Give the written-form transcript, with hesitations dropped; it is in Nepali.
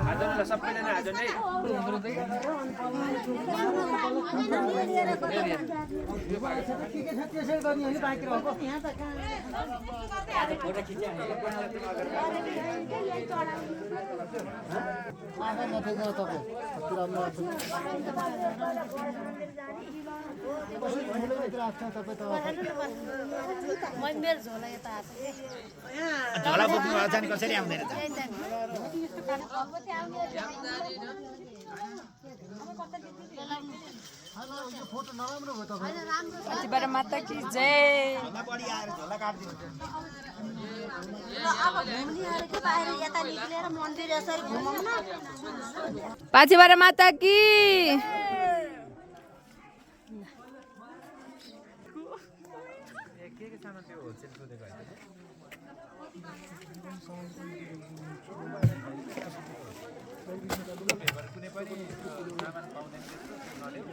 आज न सबैजना आज नै झोला बोक्नु जाने कसरी आउँदैन त पाँचबारे माता की जय पाँचबारे माता की कुनै पनि सामान पाउँदैन त्यस्तो नदेऊ